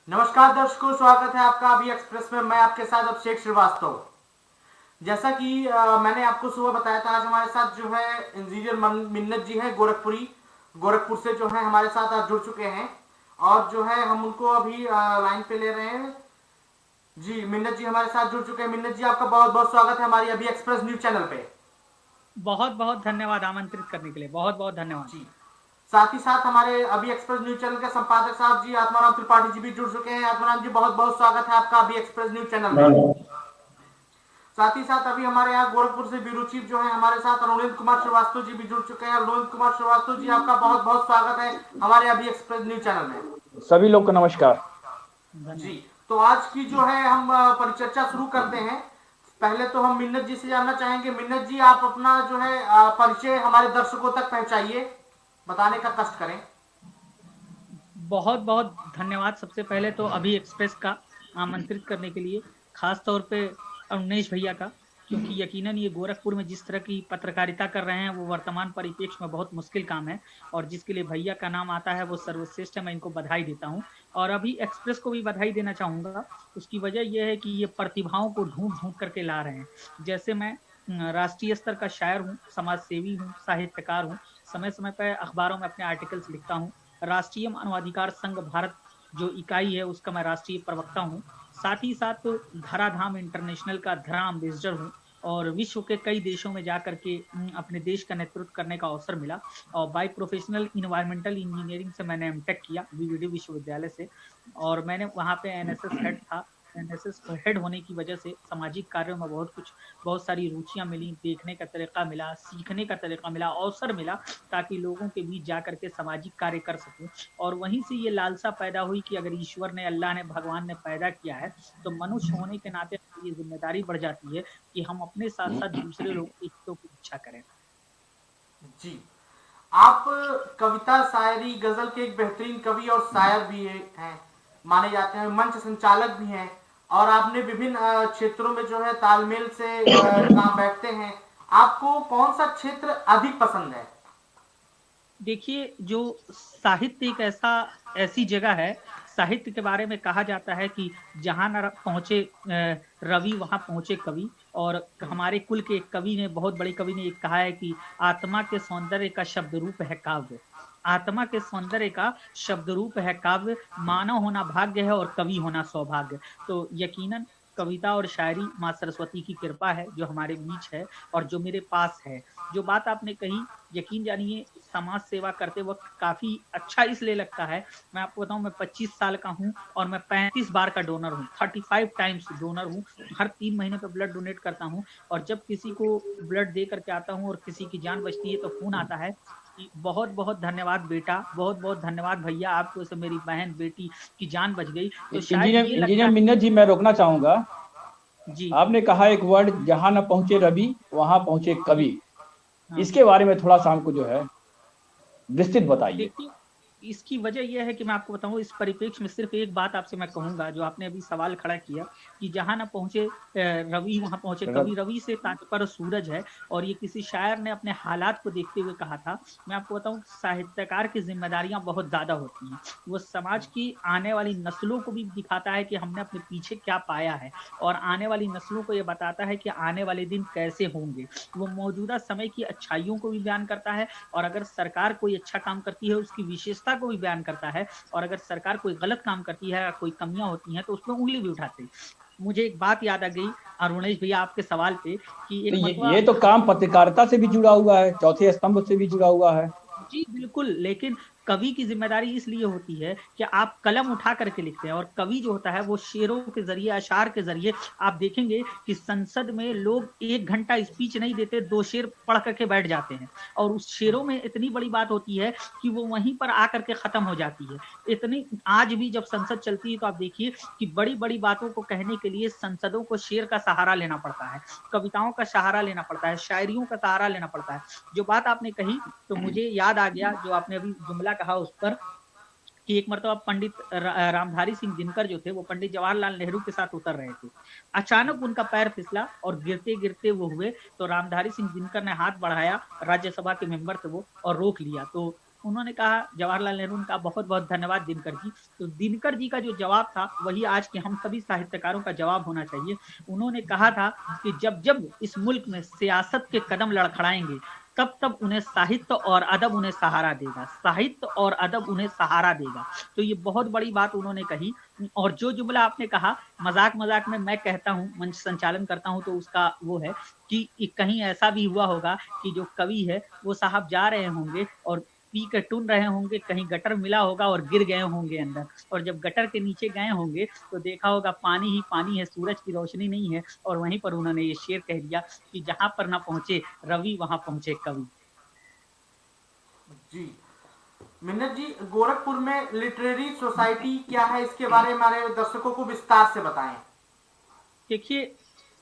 नमस्कार दर्शकों, स्वागत है आपका अभी एक्सप्रेस में। मैं आपके साथ अभिषेक श्रीवास्तव। जैसा कि मैंने आपको सुबह बताया था, आज हमारे साथ जो है इंजीनियर मिन्नत जी है गोरखपुर से जो है हमारे साथ आज जुड़ चुके हैं। और जो है हम उनको अभी लाइन पे ले रहे हैं। जी, मिन्नत जी हमारे साथ जुड़ चुके हैं। मिन्नत जी, आपका बहुत बहुत स्वागत है हमारी अभी एक्सप्रेस न्यूज चैनल पे। बहुत बहुत धन्यवाद आमंत्रित करने के लिए। बहुत बहुत धन्यवाद। जी, साथ ही साथ हमारे अभी एक्सप्रेस न्यूज चैनल के संपादक साहब जी आत्माराम त्रिपाठी जी भी जुड़ चुके हैं। आत्माराम जी, बहुत बहुत स्वागत है आपका अभी एक्सप्रेस न्यूज चैनल में। साथ ही साथ अभी हमारे यहाँ गोरखपुर से ब्यूरो चीफ जो है हमारे साथ अरुणिंद कुमार श्रीवास्तव जी भी जुड़ चुके हैं। अरुणिंद कुमार श्रीवास्तव जी, आपका बहुत बहुत स्वागत है हमारे अभी एक्सप्रेस न्यूज चैनल में। सभी लोग को नमस्कार। जी, धन्यवाद। तो आज की जो है हम परिचर्चा शुरू करते हैं। पहले तो हम मिन्नत जी से जानना चाहेंगे। मिन्नत जी, आप अपना जो है परिचय हमारे दर्शकों तक पहुंचाइए, बताने का कष्ट करें। बहुत बहुत धन्यवाद सबसे पहले तो अभी एक्सप्रेस का आमंत्रित करने के लिए, खास तौर पे अरुणेश भैया का, क्योंकि यकीनन ये गोरखपुर में जिस तरह की पत्रकारिता कर रहे हैं वो वर्तमान परिप्रेक्ष्य में बहुत मुश्किल काम है। और जिसके लिए भैया का नाम आता है वो सर्वश्रेष्ठ है। मैं इनको बधाई देता हूँ। और अभी एक्सप्रेस को भी बधाई देना चाहूंगा। उसकी वजह यह है कि ये प्रतिभाओं को ढूंढ ढूंढ करके ला रहे हैं। जैसे मैं राष्ट्रीय स्तर का शायर हूँ, समाज सेवी हूँ, साहित्यकार हूँ। समय समय पर अखबारों में अपने आर्टिकल्स लिखता हूँ। राष्ट्रीय मानवाधिकार संघ भारत जो इकाई है उसका मैं राष्ट्रीय प्रवक्ता हूँ। साथ ही साथ धराधाम इंटरनेशनल का धरा एम्बेसडर हूँ। और विश्व के कई देशों में जाकर के अपने देश का नेतृत्व करने का अवसर मिला। और बाय प्रोफेशनल इन्वायरमेंटल इंजीनियरिंग से मैंने एमटेक किया बीवीडी विश्वविद्यालय से। और मैंने वहाँ पे एनएसएस हेड था। एनएसएस हेड होने की वजह से सामाजिक कार्यों में बहुत सारी रुचियां मिली, देखने का तरीका मिला, सीखने का तरीका मिला, अवसर मिला, ताकि लोगों के बीच जा करके सामाजिक कार्य कर सकूं। और वहीं से ये लालसा पैदा हुई कि अगर ईश्वर ने, अल्लाह ने, भगवान ने पैदा किया है तो मनुष्य होने के नाते ये जिम्मेदारी बढ़ जाती है कि हम अपने साथ साथ दूसरे लोगों के हितों की इच्छा करें। जी, आप कविता, शायरी, गजल के एक बेहतरीन कवि और शायर भी हैं, माने जाते हैं। मंच संचालक भी हैं। और आपने विभिन्न क्षेत्रों में जो है तालमेल से काम बैठते हैं। आपको कौन सा क्षेत्र अधिक पसंद है? देखिए, जो साहित्य एक ऐसी जगह है। साहित्य के बारे में कहा जाता है कि जहां न पहुंचे रवि वहां पहुंचे कवि। और हमारे कुल के एक कवि ने, बहुत बड़े कवि ने एक कहा है कि आत्मा के सौंदर्य का शब्द रूप है काव्य। आत्मा के सौंदर्य का शब्द रूप है काव्य। मानव होना भाग्य है और कवि होना सौभाग्य। तो यकीनन कविता और शायरी माँ सरस्वती की कृपा है जो हमारे बीच है और जो मेरे पास है। जो बात आपने कही, यकीन जानिए समाज सेवा करते वक्त काफी अच्छा इसलिए लगता है। मैं आपको बताऊं, मैं 25 साल का हूं और मैं 35 बार का डोनर हूं, 35 टाइम्स डोनर हूं। हर 3 महीने पे ब्लड डोनेट करता हूं। और जब किसी को ब्लड दे करके आता हूं और किसी की जान बचती है तो फोन आता है कि बहुत बहुत धन्यवाद बेटा, बहुत बहुत धन्यवाद भैया, आपको से मेरी बहन बेटी की जान बच गई। तो शायद इंजीनियर ये लगता इंजीनियर है। मिन्नत जी, मैं रोकना चाहूंगा। जी। आपने कहा एक वर्ड, जहां न पहुंचे रवि वहां पहुंचे जी। कवि। हाँ। इसके बारे में थोड़ा सा हमको जो है विस्तृत बताइए। देखिए, इसकी वजह यह है कि मैं आपको बताऊं, इस परिप्रेक्ष्य में सिर्फ एक बात आपसे मैं कहूंगा, जो आपने अभी सवाल खड़ा किया कि जहां ना पहुंचे रवि वहां पहुंचे रव- कवि। रवि से तात्पर्य सूरज है। और ये किसी शायर ने अपने हालात को देखते हुए कहा था। मैं आपको बताऊं, साहित्यकार की जिम्मेदारियां बहुत ज्यादा होती हैं। वो समाज की आने वाली नस्लों को भी दिखाता है कि हमने अपने पीछे क्या पाया है। और आने वाली नस्लों को ये बताता है कि आने वाले दिन कैसे होंगे। वो मौजूदा समय की अच्छाइयों को भी बयान करता है। और अगर सरकार कोई अच्छा काम करती है उसकी विशेषता को भी बयान करता है। और अगर सरकार कोई गलत काम करती है, कोई कमियां होती हैं, तो उसमें उंगली भी उठाते हैं। मुझे एक बात याद आ गई अरुणेश भैया आपके सवाल पे कि तो एक मरतबा ये तो काम पत्रकारिता से भी जुड़ा हुआ है, चौथे स्तंभ से भी जुड़ा हुआ है। जी बिल्कुल। लेकिन कवि की जिम्मेदारी इसलिए होती है कि आप कलम उठा करके लिखते हैं। और कवि जो होता है वो शेरों के जरिए, अशार के जरिए, आप देखेंगे कि संसद में लोग 1 घंटा स्पीच नहीं देते, 2 शेर पढ़ करके बैठ जाते हैं। और उस शेरों में इतनी बड़ी बात होती है कि वो वहीं पर आकर के खत्म हो जाती है। इतनी आज भी जब संसद चलती है तो आप देखिए कि बड़ी बड़ी बातों को कहने के लिए संसदों को शेर का सहारा लेना पड़ता है, कविताओं का सहारा लेना पड़ता है, शायरियों का सहारा लेना पड़ता है। जो बात आपने कही, तो मुझे याद आ गया जो आपने अभी जुमला कहा उस पर, कि एक मरतबा पंडित रामधारी सिंह दिनकर जो थे वो पंडित जवाहरलाल नेहरू के साथ उतर रहे थे। अचानक उनका पैर फिसला और गिरते गिरते वो हुए। तो रामधारी सिंह दिनकर ने हाथ बढ़ाया, राज्यसभा के मेंबर थे वो, और रोक लिया। तो उन्होंने कहा, जवाहरलाल नेहरू ने कहा बहुत बहुत धन्यवाद दिनकर जी। तो दिनकर जी का जो जवाब था वही आज के हम सभी साहित्यकारों का जवाब होना चाहिए। उन्होंने कहा था कि जब जब इस मुल्क में सियासत के कदम लड़खड़ाएंगे तब तब उन्हें साहित्य और अदब उन्हें सहारा देगा, साहित्य और अदब उन्हें सहारा देगा। तो ये बहुत बड़ी बात उन्होंने कही। और जो जुमला आपने कहा, मजाक मजाक में मैं कहता हूँ, मंच संचालन करता हूँ, तो उसका वो है कि कहीं ऐसा भी हुआ होगा कि जो कवि है वो साहब जा रहे होंगे और पी के टून रहे होंगे, कहीं गटर मिला होगा और गिर गए होंगे अंदर, और जब गटर के नीचे गए होंगे तो देखा होगा पानी ही पानी है, सूरज की रोशनी नहीं है, और वहीं पर उन्होंने ये शेर कह दिया कि जहां पर ना पहुंचे रवि वहां पहुंचे कवि। जी मिन्नत जी, गोरखपुर में लिटरेरी सोसाइटी क्या है, इसके बारे में हमारे दर्शकों को विस्तार से बताएं। देखिए,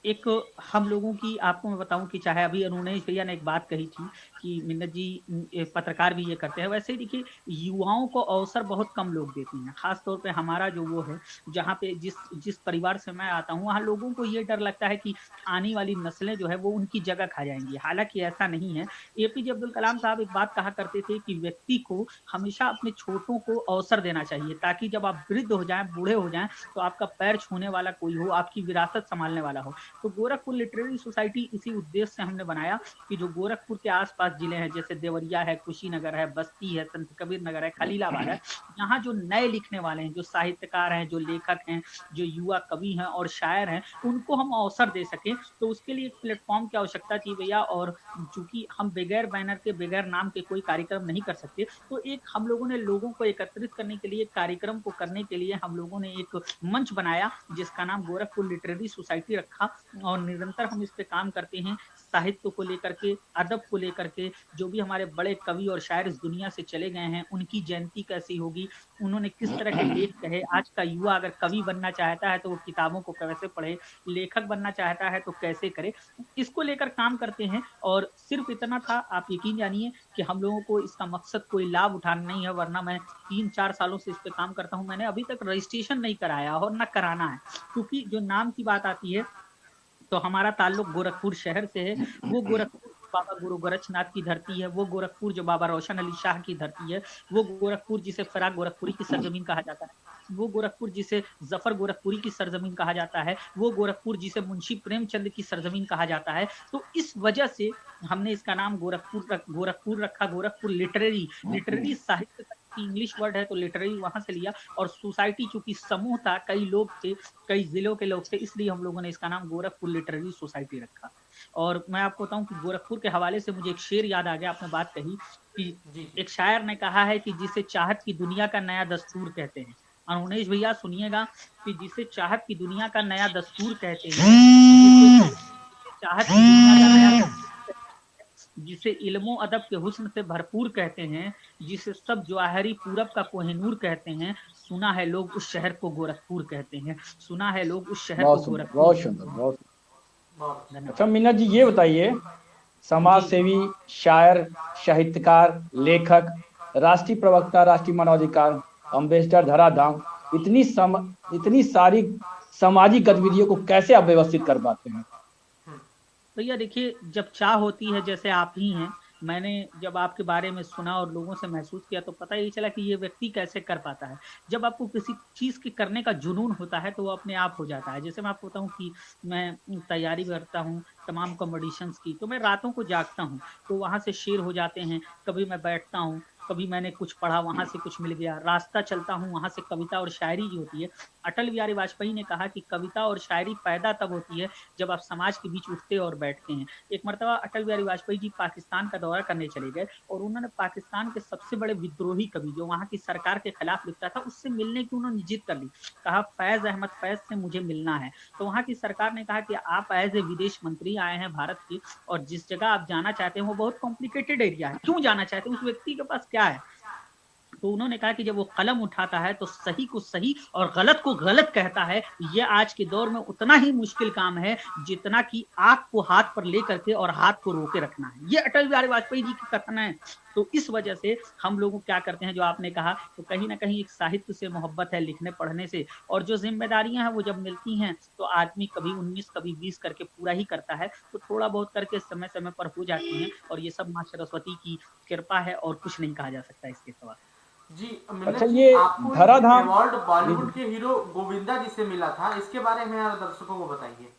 एक हम लोगों की, आपको मैं बताऊं कि चाहे अभी अनुनेश भैया ने एक बात कही थी कि मिन्नत जी पत्रकार भी ये करते हैं, वैसे ही देखिए युवाओं को अवसर बहुत कम लोग देते हैं, खास तौर पे हमारा जो वो है, जहाँ पे जिस जिस परिवार से मैं आता हूँ, वहाँ लोगों को ये डर लगता है कि आने वाली नस्लें जो है वो उनकी जगह खा जाएंगी। हालांकि ऐसा नहीं है। एपीजे अब्दुल कलाम साहब एक बात कहा करते थे कि व्यक्ति को हमेशा अपने छोटों को अवसर देना चाहिए, ताकि जब आप वृद्ध हो जाएं, बूढ़े हो जाएं, तो आपका पैर छूने वाला कोई हो, आपकी विरासत संभालने वाला हो। तो गोरखपुर लिटरेरी सोसाइटी इसी उद्देश्य से हमने बनाया कि जो गोरखपुर के आसपास जिले हैं, जैसे देवरिया है, कुशीनगर है, बस्ती है, संत कबीर नगर है, खलीलाबाद है, यहाँ जो नए लिखने वाले हैं, जो साहित्यकार हैं, जो लेखक हैं, जो युवा कवि हैं और शायर हैं, उनको हम अवसर दे सकें। तो उसके लिए एक प्लेटफॉर्म की आवश्यकता थी भैया, और चूंकि हम बगैर बैनर के, बगैर नाम के कोई कार्यक्रम नहीं कर सकते, तो एक हम लोगों ने लोगों को एकत्रित करने के लिए, कार्यक्रम को करने के लिए हम लोगों ने एक मंच बनाया जिसका नाम गोरखपुर लिटरेरी सोसाइटी रखा, और निरंतर हम इस पे काम करते हैं, साहित्य को लेकर के, अदब को लेकर के। जो भी हमारे बड़े कवि और शायर इस दुनिया से चले गए हैं, उनकी जयंती कैसी होगी, उन्होंने किस तरह के लेख कहे, आज का युवा अगर कवि बनना चाहता है तो वो किताबों को कैसे पढ़े, लेखक बनना चाहता है तो कैसे करे, इसको लेकर काम करते हैं। और सिर्फ इतना था, आप यकीन जानिए कि हम लोगों को इसका मकसद कोई लाभ उठाना नहीं है, वरना मैं 3-4 सालों से इस पे काम करता हूँ, मैंने अभी तक रजिस्ट्रेशन नहीं कराया और न कराना है, क्योंकि जो नाम की बात आती है तो हमारा ताल्लुक गोरखपुर शहर से है। वो गोरखपुर बाबा गुरु गोरक्षनाथ की धरती है, वो गोरखपुर जो बाबा रोशन अली शाह की धरती है, वो गोरखपुर जिसे फराग गोरखपुरी की सरजमीन कहा जाता है, वो गोरखपुर जिसे जफर गोरखपुरी की सरजमीन कहा जाता है, वो गोरखपुर जिसे मुंशी प्रेमचंद की सरजमीन कहा जाता है। तो इस वजह से हमने इसका नाम गोरखपुर रखा, गोरखपुर लिटरेरी साहित्य तक की इंग्लिश वर्ड है तो लिटरेरी वहां से लिया, और सोसाइटी चूंकि समूह था, कई लोग थे, कई जिलों के लोग थे, इसलिए हम लोगों ने इसका नाम गोरखपुर लिटरेरी सोसाइटी रखा। और मैं आपको बताऊं कि गोरखपुर के हवाले से मुझे एक शेर याद आ गया, आपने बात कही कि एक शायर ने कहा है कि जिसे चाहत की दुनिया का नया दस्तूर कहते हैं। अनुनेश भैया सुनिएगा कि जिसे चाहत की दुनिया का नया दस्तूर कहते हैं, चाहत की दुनिया का नया दस्तूर, जिसे इल्मो अदब के हुस्न से भरपूर कहते हैं, जिसे सब जवाहरी पूरब का कोहिनूर कहते हैं, सुना है लोग उस शहर को गोरखपुर कहते हैं, सुना है लोग उस शहर को गोरखपुर। बहुत सुंदर, बहुत। अच्छा मिन्नत जी, ये बताइए, समाज सेवी, शायर, साहित्यकार, लेखक, राष्ट्रीय प्रवक्ता, राष्ट्रीय मानवाधिकार अम्बेसडर, धराधाम, इतनी सारी सामाजिक गतिविधियों को कैसे आप व्यवस्थित कर पाते हैं? भैया देखिए, जब चाह होती है, जैसे आप ही हैं, मैंने जब आपके बारे में सुना और लोगों से महसूस किया तो पता ही चला कि ये व्यक्ति कैसे कर पाता है। जब आपको किसी चीज़ के करने का जुनून होता है तो वो अपने आप हो जाता है। जैसे मैं आपको बताऊं कि मैं तैयारी करता हूँ तमाम कॉम्पिटिशन्स की, तो मैं रातों को जागता हूँ, तो वहाँ से शेर हो जाते हैं, कभी मैं बैठता हूँ, कभी मैंने कुछ पढ़ा, वहां से कुछ मिल गया, रास्ता चलता हूँ, वहां से कविता और शायरी जो होती है। अटल बिहारी वाजपेयी ने कहा कि कविता और शायरी पैदा तब होती है जब आप समाज के बीच उठते और बैठते हैं। एक मरतबा अटल बिहारी वाजपेयी जी पाकिस्तान का दौरा करने चले गए, और उन्होंने पाकिस्तान के सबसे बड़े विद्रोही कवि, जो वहाँ की सरकार के खिलाफ लिखता था, उससे मिलने की उन्होंने जिद कर ली। कहा फैज अहमद फैज से मुझे मिलना है। तो वहाँ की सरकार ने कहा कि आप एज ए विदेश मंत्री आए हैं भारत के, और जिस जगह आप जाना चाहते हैं वो बहुत कॉम्प्लिकेटेड एरिया है, क्यों जाना चाहते हैं, उस व्यक्ति के पास क्या है। तो उन्होंने कहा कि जब वो कलम उठाता है तो सही को सही और गलत को गलत कहता है। ये आज के दौर में उतना ही मुश्किल काम है जितना कि आग को हाथ पर लेकर के और हाथ को रोके रखना है। ये अटल बिहारी वाजपेयी जी की कथन है। तो इस वजह से हम लोग क्या करते हैं, जो आपने कहा, तो कहीं ना कहीं एक साहित्य से मोहब्बत है, लिखने पढ़ने से, और जो जिम्मेदारियां हैं वो जब मिलती हैं तो आदमी कभी 19 कभी 20 करके पूरा ही करता है। तो थोड़ा बहुत करके समय समय पर हो जाती हैं, और ये सब माँ सरस्वती की कृपा है और कुछ नहीं कहा जा सकता इसके सिवा। जी अच्छा, मिन्नत जी, ये आपको धराधाम अवार्ड जी बॉलीवुड जी के हीरो गोविंदा जी से मिला था, इसके बारे में हमारे दर्शकों को बताइए।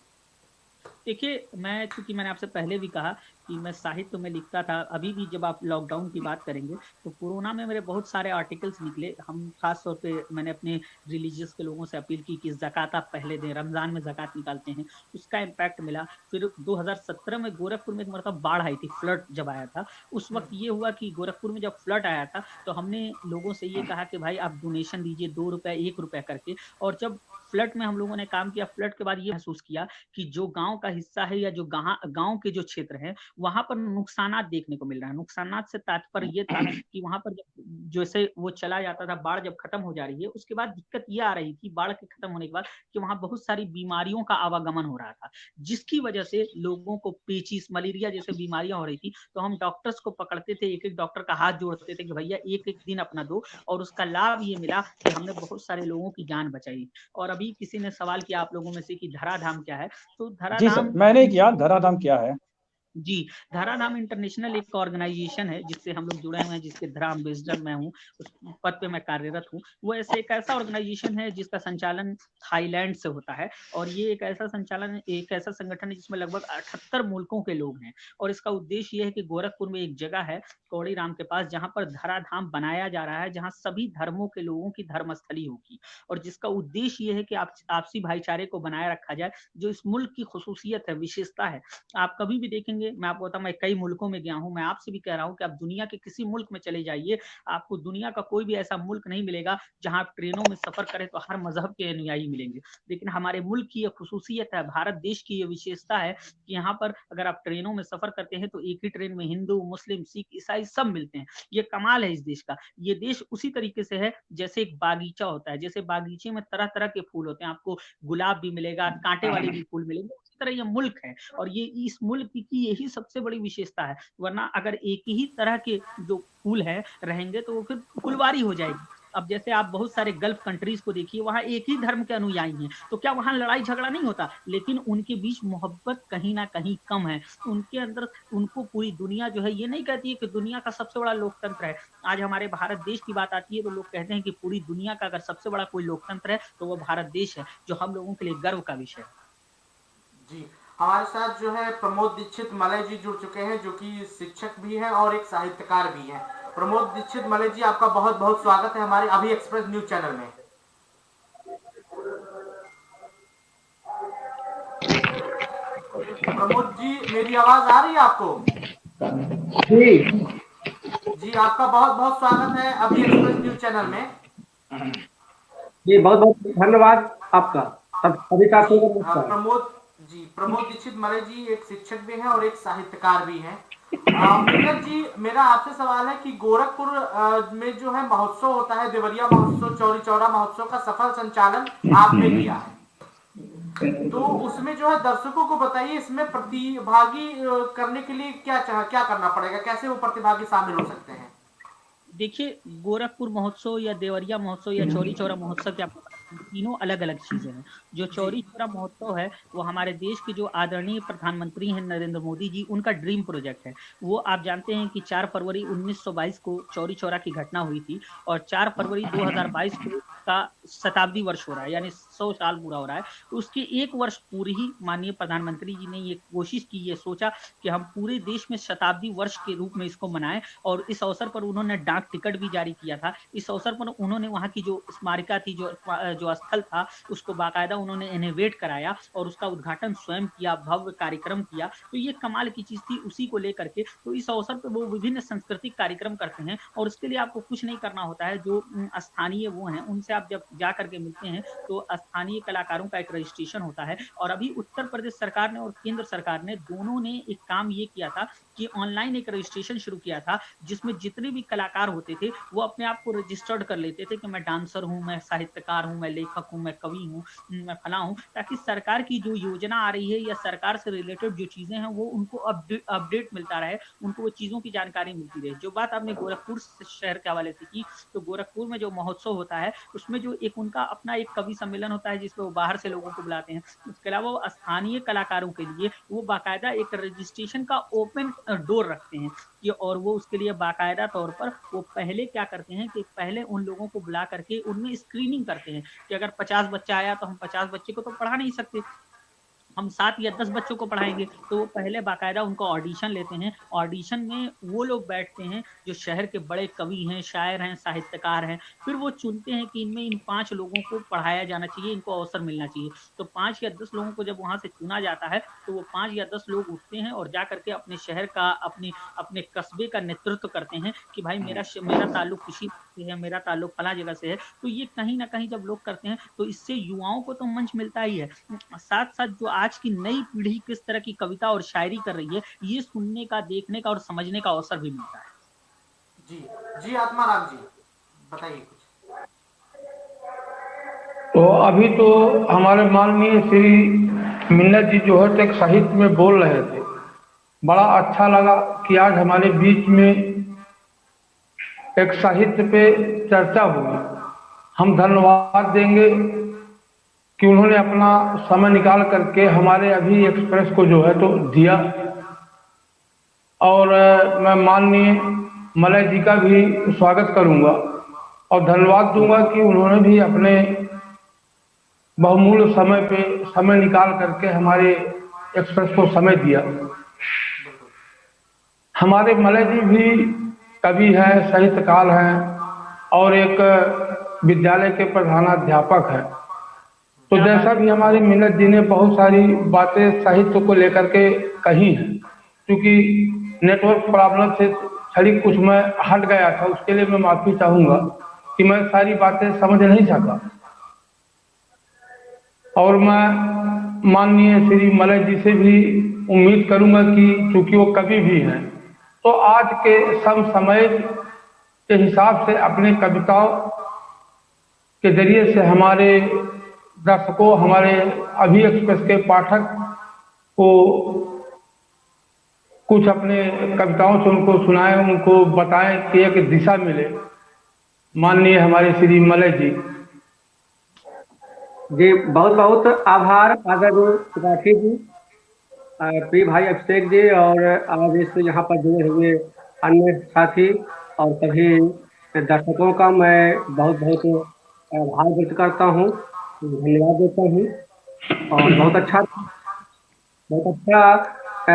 देखिए, मैं चूंकि मैंने आपसे पहले भी कहा कि मैं साहित्य में लिखता था। अभी भी जब आप लॉकडाउन की बात करेंगे तो कोरोना में मेरे बहुत सारे आर्टिकल्स निकले। हम खास तौर पे मैंने अपने रिलीजियस के लोगों से अपील की कि ज़कात आप पहले दें, रमज़ान में ज़कात निकालते हैं, उसका इम्पैक्ट मिला। फिर 2017 में गोरखपुर में एक मरतबा बाढ़ आई थी, फ्लड जब आया था। उस वक्त ये हुआ कि गोरखपुर में जब फ्लड आया था तो हमने लोगों से ये कहा कि भाई आप डोनेशन दीजिए, 2 रुपए 1 रुपए करके। और जब फ्लड में हम लोगों ने काम किया, फ्लड के बाद ये महसूस किया कि जो गाँव का हिस्सा है या जो गाँव के जो क्षेत्र हैं, वहाँ पर नुकसानात देखने को मिल रहा है। नुकसानात से तात्पर्य ये था कि वहाँ पर जब जैसे वो चला जाता था, बाढ़ जब खत्म हो जा रही है, उसके बाद दिक्कत ये आ रही थी बाढ़ के खत्म होने के बाद कि वहाँ बहुत सारी बीमारियों का आवागमन हो रहा था, जिसकी वजह से लोगों को पेचिस, मलेरिया जैसे बीमारियां हो रही थी। तो हम डॉक्टर्स को पकड़ते थे, एक-एक डॉक्टर का हाथ जोड़ते थे कि भैया एक-एक दिन अपना दो, और उसका लाभ ये मिला कि हमने बहुत सारे लोगों की जान बचाई। और अभी किसी ने सवाल किया आप लोगों में से कि धराधाम क्या है? तो जी सर, धराधाम मैंने किया, धराधाम क्या है? जी, धराधाम इंटरनेशनल एक ऑर्गेनाइजेशन है जिससे हम लोग जुड़े हुए हैं, जिसके धरा एम्बेसडर मैं हूँ, उस पद पे मैं कार्यरत हूँ। वो ऐसे एक ऐसा ऑर्गेनाइजेशन है जिसका संचालन थाईलैंड से होता है, और ये एक ऐसा संगठन है जिसमें लगभग 78 मुल्कों के लोग हैं। और इसका उद्देश्य ये है कि गोरखपुर में एक जगह है कौड़ी राम के पास, जहाँ पर धराधाम बनाया जा रहा है, जहाँ सभी धर्मों के लोगों की धर्मस्थली होगी, और जिसका उद्देश्य ये है कि आपसी भाईचारे को बनाए रखा जाए, जो इस मुल्क की खुसूसियत है, विशेषता है। आप कभी भी देखेंगे, मैं आपको बताऊं, मैं कई मुल्कों में गया हूं, मैं आपसे भी कह रहा हूं कि आप दुनिया के किसी मुल्क में चले जाइए, आपको दुनिया का कोई भी ऐसा मुल्क नहीं मिलेगा जहां आप ट्रेनों में सफर करें तो हर मजहब के अनुयायी मिलेंगे। लेकिन हमारे मुल्क की यह खुसूसियत है, भारत देश की यह विशेषता है कि यहाँ पर अगर आप ट्रेनों में सफर करते हैं तो एक ही ट्रेन में हिंदू, मुस्लिम, सिख, ईसाई सब मिलते हैं। ये कमाल है इस देश का। ये देश उसी तरीके से है जैसे एक बागीचा होता है, जैसे बागीचे में तरह तरह के फूल होते हैं, आपको गुलाब भी मिलेगा, कांटे वाले भी फूल मिलेंगे, उसी तरह ये मुल्क है। और ये इस मुल्क की यही सबसे बड़ी विशेषता है। वरना अगर एक ही तरह के जो फूल है रहेंगे तो वो फिर फुलवारी हो जाएगी। अब जैसे आप बहुत सारे गल्फ कंट्रीज को देखिए, वहां एक ही धर्म के अनुयायी हैं, तो क्या वहां लड़ाई झगड़ा नहीं होता? लेकिन उनके बीच मोहब्बत कहीं ना कहीं कम है। उनके अंदर, उनको पूरी दुनिया जो है ये नहीं कहती है कि दुनिया का सबसे बड़ा लोकतंत्र है। आज हमारे भारत देश की बात आती है तो लोग कहते हैं कि पूरी दुनिया का अगर सबसे बड़ा कोई लोकतंत्र है तो वो भारत देश है, जो हम लोगों के लिए गर्व का विषय है। जी, हमारे साथ जो है प्रमोद दीक्षित मलय जी जुड़ चुके हैं, जो कि शिक्षक भी हैं और एक साहित्यकार भी हैं। प्रमोद दीक्षित मलय जी, आपका बहुत बहुत स्वागत है हमारे अभी एक्सप्रेस न्यूज चैनल में। प्रमोद जी, मेरी आवाज आ रही है आपको? जी, आपका बहुत बहुत स्वागत है अभी एक्सप्रेस न्यूज चैनल में। जी, बहुत बहुत धन्यवाद आपका। सभी का प्रमोद दीक्षित मलय जी एक शिक्षक भी हैं और एक साहित्यकार भी हैं। मिन्नत जी, मेरा आपसे सवाल है कि गोरखपुर में जो है महोत्सव होता है, देवरिया महोत्सव, चौरी चौरा महोत्सव का सफल संचालन आपने किया है, तो उसमें जो है दर्शकों को बताइए, इसमें प्रतिभागी करने के लिए क्या करना पड़ेगा, कैसे वो प्रतिभागी शामिल हो सकते हैं? देखिए, गोरखपुर महोत्सव या देवरिया महोत्सव या चौरी चौरा महोत्सव, क्या तीनों अलग अलग चीजें हैं। जो चौरी चौरा महोत्सव है वो हमारे देश के जो आदरणीय प्रधानमंत्री हैं नरेंद्र मोदी जी, उनका ड्रीम प्रोजेक्ट है। वो आप जानते हैं कि 4 फरवरी 1922 को चौरी चौरा की घटना हुई थी, और 4 फरवरी 2022 को का शताब्दी वर्ष हो रहा है, यानी 100 साल पूरा हो रहा है। तो उसके 1 वर्ष पूर्व ही माननीय प्रधानमंत्री जी ने ये कोशिश की, ये सोचा कि हम पूरे देश में शताब्दी वर्ष के रूप में इसको मनाएं, और इस अवसर पर उन्होंने डाक टिकट भी जारी किया था। इस अवसर पर उन्होंने वहां की जो स्मारिका थी, जो स्थल था उसको बाकायदा उन्होंने इनोवेट कराया और उसका उद्घाटन स्वयं किया, भव्य कार्यक्रम किया। तो ये कमाल की चीज़ थी उसी को लेकर के। तो इस अवसर पे वो विभिन्न सांस्कृतिक कार्यक्रम करते हैं और उसके लिए आपको कुछ नहीं करना होता है। जो स्थानीय वो हैं, उनसे आप जब जा कर के मिलते हैं तो स्थानीय कलाकारों का एक रजिस्ट्रेशन होता है। और अभी उत्तर प्रदेश सरकार ने और केंद्र सरकार ने दोनों ने एक काम ये किया था कि ऑनलाइन एक रजिस्ट्रेशन शुरू किया था, जिसमें जितने भी कलाकार होते थे वो अपने आप को रजिस्टर्ड कर लेते थे कि मैं डांसर हूँ, मैं साहित्यकार हूँ, मैं लेखक हूँ, मैं कवि हूँ, मैं फलां हूँ, ताकि सरकार की जो योजना आ रही है या सरकार से रिलेटेड जो चीजें हैं वो उनको अपडेट मिलता रहे, उनको वो चीजों की जानकारी मिलती रहे। जो बात आपने गोरखपुर शहर के हवाले से की, तो गोरखपुर में जो महोत्सव होता है उसमें जो एक उनका अपना एक कवि सम्मेलन होता है जिसमें वो बाहर से लोगों को बुलाते हैं। उसके अलावा वो स्थानीय कलाकारों के लिए वो बाकायदा एक रजिस्ट्रेशन का ओपन डोर रखते हैं कि और वो उसके लिए बाकायदा तौर पर वो पहले क्या करते हैं कि पहले उन लोगों को बुला करके उनमें स्क्रीनिंग करते हैं कि अगर 50 बच्चा आया तो हम 50 बच्चे को तो पढ़ा नहीं सकते, हम 7 या 10 बच्चों को पढ़ाएंगे। तो वो पहले बाकायदा उनका ऑडिशन लेते हैं। ऑडिशन में वो लोग बैठते हैं जो शहर के बड़े कवि हैं, शायर हैं, साहित्यकार हैं। फिर वो चुनते हैं कि इनमें इन 5 लोगों को पढ़ाया जाना चाहिए, इनको अवसर मिलना चाहिए। तो 5 या 10 लोगों को जब वहां से चुना जाता है तो वो 5 या 10 लोग उठते हैं और जा करके अपने शहर का अपने कस्बे का नेतृत्व करते हैं कि भाई मेरा ताल्लुक किसी से है, मेरा ताल्लुक फला जगह से है। तो ये कहीं ना कहीं जब लोग करते हैं तो इससे युवाओं को तो मंच मिलता ही है, साथ साथ जो आज की नई पीढ़ी किस तरह की कविता और शायरी कर रही है ये सुनने का, देखने का और समझने का अवसर भी मिलता है। जी जी आत्माराम जी बताइए कुछ। तो अभी तो हमारे माननीय श्री मिन्नत जी जो है तो एक साहित्य में बोल रहे थे, बड़ा अच्छा लगा कि आज हमारे बीच में एक साहित्य पे चर्चा हुई। हम धन्यवाद देंगे कि उन्होंने अपना समय निकाल करके हमारे अभी एक्सप्रेस को जो है तो दिया। और मैं माननीय मलय जी का भी स्वागत करूंगा और धन्यवाद दूंगा कि उन्होंने भी अपने बहुमूल्य समय पे समय निकाल करके हमारे एक्सप्रेस को समय दिया। हमारे मलय जी भी कवि हैं, साहित्यकार हैं और एक विद्यालय के प्रधानाध्यापक हैं। तो जैसा भी हमारी मिन्नत जी ने बहुत सारी बातें साहित्य को लेकर के कही हैं, क्योंकि नेटवर्क प्रॉब्लम से छड़ी कुछ मैं हट गया था, उसके लिए मैं माफी चाहूंगा कि मैं सारी बातें समझ नहीं सका। और मैं माननीय श्री मलय जी से भी उम्मीद करूंगा कि चूंकि वो कवि भी हैं तो आज के समय के हिसाब से अपने कविताओं के जरिए से हमारे दर्शकों, हमारे अभी एक्सप्रेस के पाठक को कुछ अपने कविताओं से उनको सुनाएं, उनको बताएं कि एक दिशा मिले। माननीय हमारे श्री मलय जी। जी बहुत बहुत आभार आदरणीय त्रिपाठी जी, प्रिय भाई अभिषेक जी और आज इस यहाँ पर जुड़े हुए अन्य साथी और सभी दर्शकों का मैं बहुत बहुत आभार व्यक्त करता हूँ, धन्यवाद देता हूँ। और बहुत अच्छा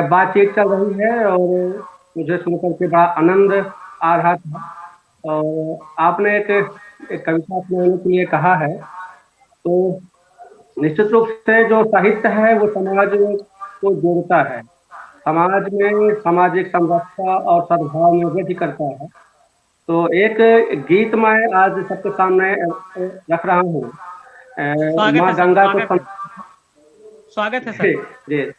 बातचीत चल रही है और मुझे सुनकर के बड़ा आनंद आ रहा था। और आपने एक कविता सुनाने के लिए कहा है, तो निश्चित रूप से जो साहित्य है वो समाज को जोड़ता है, समाज में सामाजिक समरसता और सद्भाव में वृद्धि करता है। तो एक गीत मैं आज सबके सामने रख रहा हूँ, माँ गंगा को स्वागत है सर। जी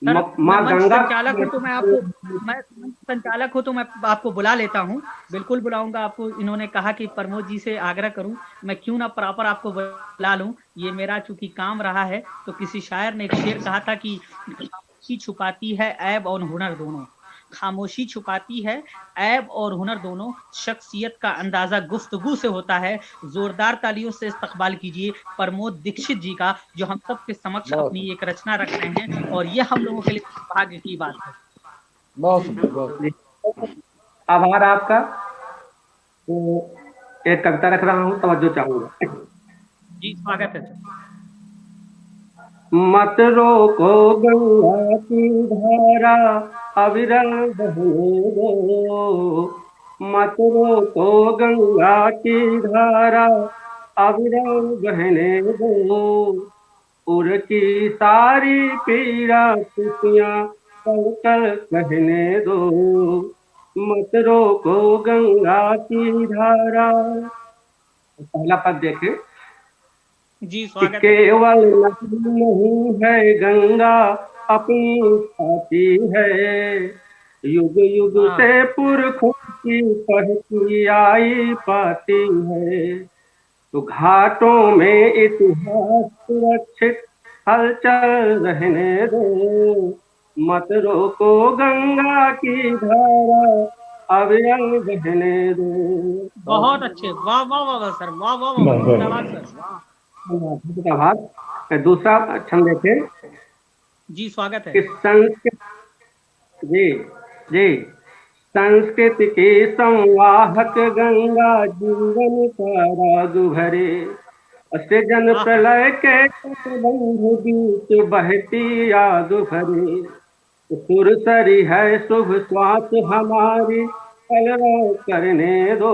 माँ गंगा संचालक हूँ तो मैं संचालक हूँ तो मैं आपको बुला लेता हूँ, बिल्कुल बुलाऊंगा आपको। इन्होंने कहा कि प्रमोद जी से आग्रह करूं, मैं क्यों ना प्रॉपर आपको बुला लूं, ये मेरा चूंकि काम रहा है। तो किसी शायर ने एक शेर कहा था कि खामोशी छुपाती है ऐब और हुनर दोनों, खामोशी छुपाती है ऐब और हुनर दोनों, शख्सियत का अंदाजा गुफ्तगू से होता है। जोरदार तालियों से इस्तकबाल कीजिए प्रमोद दीक्षित जी का, जो हम सब के समक्ष अपनी एक रचना रख रहे हैं और ये हम लोगों के लिए भाग्य की बात है। बहुत आभार आपका। तो एक कविता रख रहा हूँ, तवज्जो चाहूंगा। जी स्वागत है सर। मत रोको गंगा की धारा अविरल बहने दो, मत रोको गंगा की धारा अविरल बहने दो, उर की सारी पीड़ा खुशियाँ पल कर कहने दो, मत रोको गंगा की धारा। पहला पद देखे जी कि स्वागत है। केवल नदी नहीं है गंगा, अपनी साथी है, युग युग हाँ से पुरखों की पढ़ती आई पाती है, तो घाटों में इतिहास सुरक्षित हलचल रहने दो, मत रोको गंगा की धारा, अविरल बहने दो। बहुत अच्छे, वाह वाह वाह वाह सर, वाह वाह वाह, बहुत बहुत धन्यवाद सर, वाह। का भाग दूसरा छंद देखे जी स्वागत है। कि संस्कृत, जी जी, संस्कृति के संवाहक गंगा जीवन का राग भरे, सृजन हाँ प्रलय के तटबंध बीच बहती याद भरे, सुरसरी है शुभ श्वास हमारी, कलरव करने दो,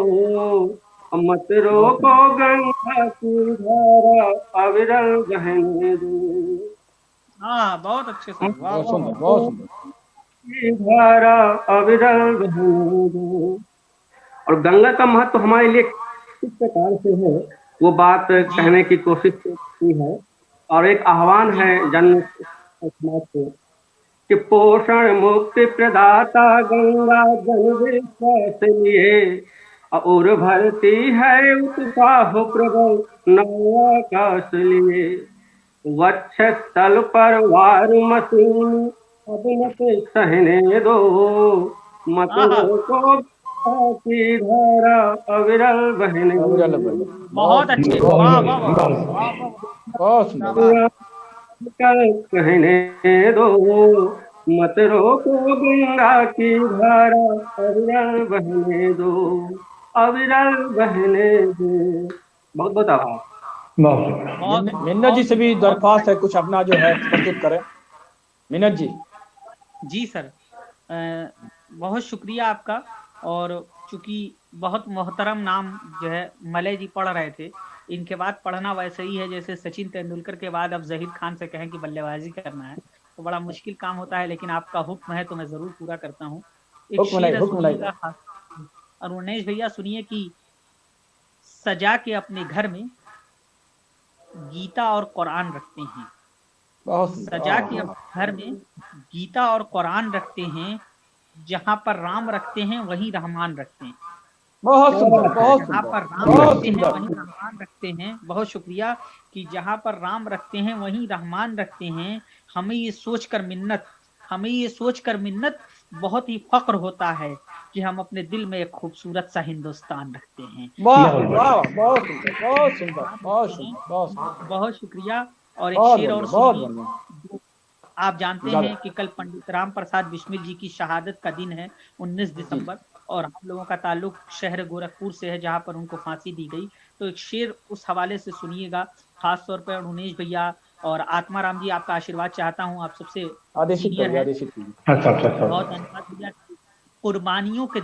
मत रोको गंगा की धारा, अविरल बहने दो। हाँ, बहुत अच्छे सर, वाह बहुत वाह सुंदर, वाह। बहुत सुंदर। की धारा अविरल बहने दो। और गंगा का महत्व हमारे लिए किस प्रकार से है, वो बात कहने की कोशिश की है, और एक आह्वान है जन समाज को कि पोषण मुक्ति प्रदाता गंगा जन विश्वास लिए, और भरती है उत्साह प्रबल नव आकाश लिए, वक्षस्थल पर वार मशीन अब मत सहने दो, मत आहा, रोको गंगा की धारा, अविरल बहने अविरल दो। बहने। बहुत अच्छे, बहुत वाह बहुत वाह वाह, बहुत वाह वाह वाह, बहुत सुंदर। शाबाश। कल कहने दो, मत रोको गंगा की धारा, अविरल बहने दो, अविरल बहने दो। बहुत बहुत आभार। बहुत बहुत मिन्नत जी से भी दरख्वास्त है कुछ अपना जो है प्रस्तुत करें। मिन्नत जी। जी सर, बहुत शुक्रिया आपका। और चूंकि बहुत मोहतरम नाम जो है मलय जी पढ़ रहे थे, इनके बाद पढ़ना वैसे ही है जैसे सचिन तेंदुलकर के बाद अब जहीर खान से कहें कि बल्लेबाजी करना है, तो बड़ा मुश्किल काम होता है, लेकिन आपका हुक्म है तो मैं जरूर पूरा करता हूँ। एक हुक्म नहीं, शेर है, हुक्म नहीं। सुनिएगा खास। अरुणेश भैया सुनिए कि सजा के अपने घर में गीता और कुरान रखते हैं, बहुत सुंदर। सजा के अपने घर में गीता और कुरान रखते हैं, जहां पर राम रखते हैं वहीं रहमान रखते हैं, बहुत सुंदर, बहुत जहां सुंदर, पर राम बहुत रखते हैं सुंदर। वहीं रहमान रखते हैं। बहुत शुक्रिया कि जहां पर राम रखते हैं वहीं रहमान रखते हैं। हमें ये सोचकर मिन्नत बहुत ही फक्र होता है कि हम अपने दिल में एक खूबसूरत सा हिंदुस्तान रखते हैं। वाह वाह, बहुत सुंदर, बहुत सुंदर, बहुत सुंदर, बहुत सुंदर। बहुत शुक्रिया। और एक बहुत शेर और बढ़िया, बहुत सुनिए। बढ़िया। आप जानते ज्यादा। हैं कि कल पंडित राम प्रसाद बिस्मिल जी की शहादत का दिन है, 19 दिसंबर, और हम लोगों का ताल्लुक शहर गोरखपुर से है जहां पर उनको फांसी दी गई। तो एक शेर उस हवाले से सुनिएगा, खास तौर पर उमेश भैया और आत्माराम जी, आपका आशीर्वाद चाहता हूं, आप सबसे आदेशित सीनियर करिए, हैं। आदेशित कीजिए। अच्छा अच्छा अच्छा बहुत धन्यवाद भैया। कुर्बानियों के